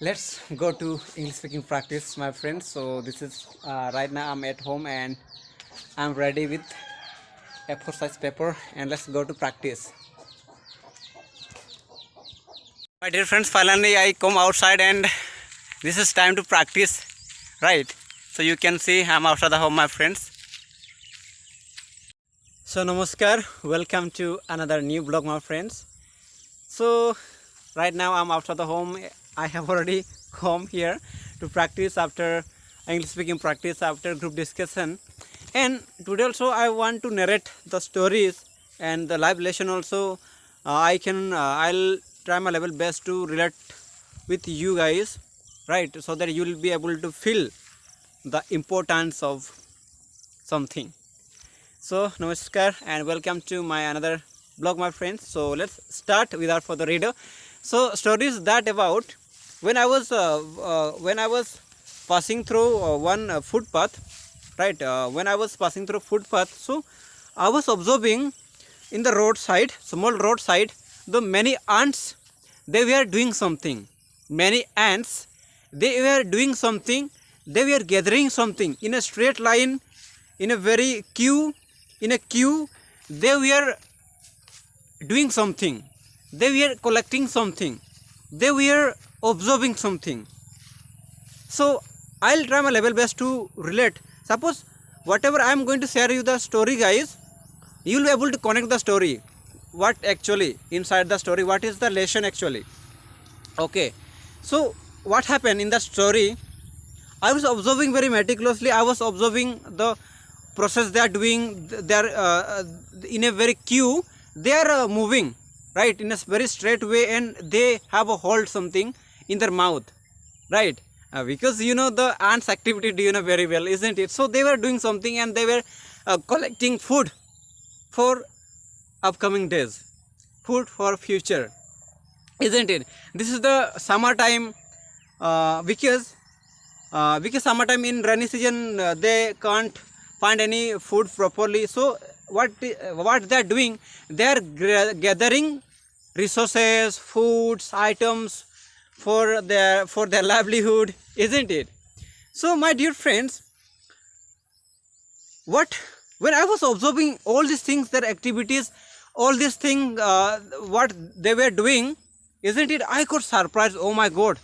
Let's go to English speaking practice, my friends. So this is right now I'm at home and I'm ready with A4 size paper, and let's go to practice. My dear friends, finally I come outside and this is time to practice, right? So you can see I'm outside the home, my friends. So namaskar, welcome to another new vlog, my friends. So right now I'm outside the home. I have already come here to practice after English speaking practice after group discussion, and today also I want to narrate the stories and the live lesson also. I'll try my level best to relate with you guys, right, so that you will be able to feel the importance of something. So namaskar and welcome to my another blog, my friends. So let's start without further ado. So stories that about when I was passing through one footpath, right? When I was passing through footpath, so I was observing in the roadside, small roadside, the many ants. They were doing something. Many ants. They were doing something. They were gathering something in a straight line, in a very queue. In a queue, they were doing something. They were collecting something. They were observing something. So I'll try my level best to relate. Suppose whatever I am going to share you the story, guys, you will be able to connect the story. What actually inside the story? What is the lesson actually? Okay. So what happened in the story? I was observing very meticulously. I was observing the process they are doing. They are in a very queue. They are moving, right, in a very straight way, and they have a hold something in their mouth, right? Because you know the ants activity, do you know very well, isn't it? So they were doing something and they were collecting food for upcoming days, food for future, isn't it? This is the summertime, because summertime in rainy season they can't find any food properly. So what they are doing, they are gathering resources, foods, items for their livelihood, isn't it? So my dear friends, when I was observing all these things, their activities, all these things, what they were doing, isn't it, I got surprised. Oh my god,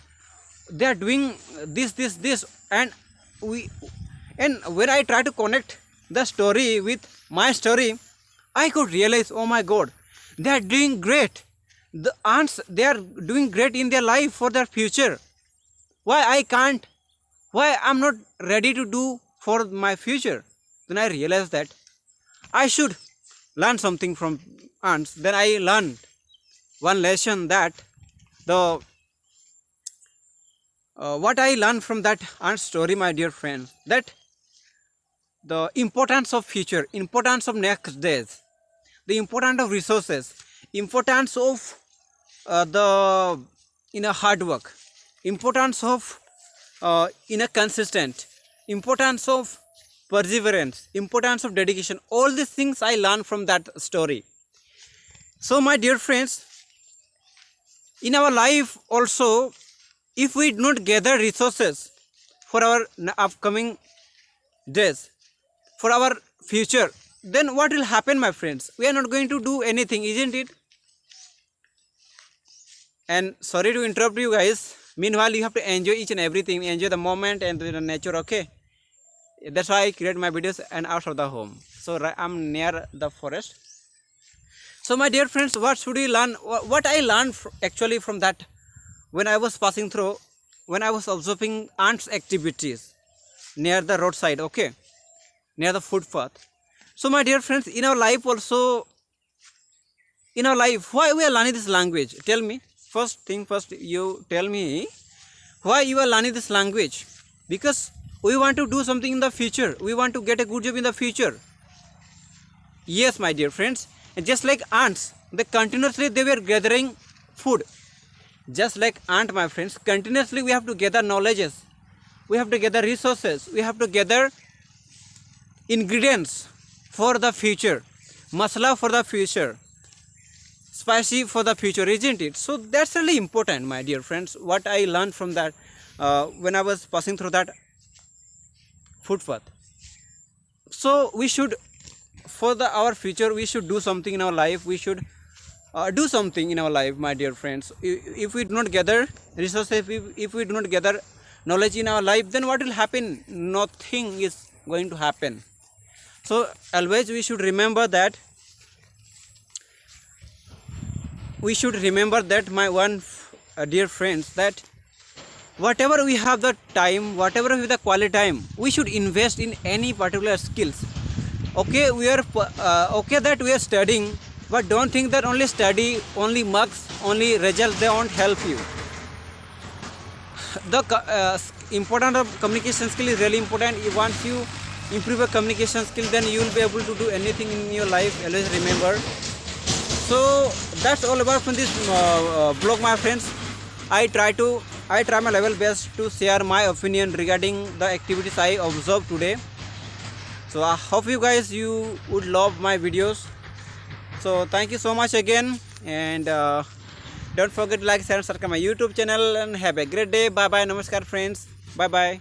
they are doing this, and when I try to connect the story with my story, I could realize, oh my god, they are doing great. The ants, they are doing great in their life for their future. Why I can't? Why I'm not ready to do for my future? Then I realized that I should learn something from ants. Then I learned one lesson, that the what I learned from that ant story, my dear friends, that the importance of future, importance of next days, the importance of resources, importance of the hard work, importance of consistent, importance of perseverance, importance of dedication. All these things I learned from that story. So my dear friends, in our life also, if we do not gather resources for our upcoming days, for our future, then what will happen, my friends? We are not going to do anything, isn't it? And sorry to interrupt you guys. Meanwhile, you have to enjoy each and everything, enjoy the moment and the nature, okay? That's why I create my videos and out of the home. So I'm near the forest. So my dear friends, what should we learn? What I learned actually from that, when I was passing through, when I was observing ants activities near the roadside, okay, near the footpath. So my dear friends, in our life also, in our life, why we are learning this language? Tell me. First thing first, you tell me why you are learning this language. Because we want to do something in the future. We want to get a good job in the future. Yes, my dear friends. And just like ants, they were gathering food. Just like ant, my friends, continuously we have to gather knowledges. We have to gather resources. We have to gather ingredients for the future. Masala for the future. spicy for the future, isn't it? So that's really important, my dear friends. What I learned from that when I was passing through that footpath. So we should, for our future, we should do something in our life. We should do something in our life, my dear friends. If we do not gather resources, if we do not gather knowledge in our life, then what will happen? Nothing is going to happen. So always we should remember that. We should remember that, my one dear friends, that whatever we have the time, whatever we have the quality time, we should invest in any particular skills. Okay, we are okay that we are studying, but don't think that only study, only marks, only results, they won't help you. The importance of communication skill is really important. Once you improve your communication skill, then you will be able to do anything in your life. Always remember. So that's all about from this blog, my friends. I try my level best to share my opinion regarding the activities I observed today. So I hope you would love my videos. So thank you so much again, and don't forget to like, share, and subscribe my YouTube channel, and have a great day. Bye bye. Namaskar friends. Bye bye.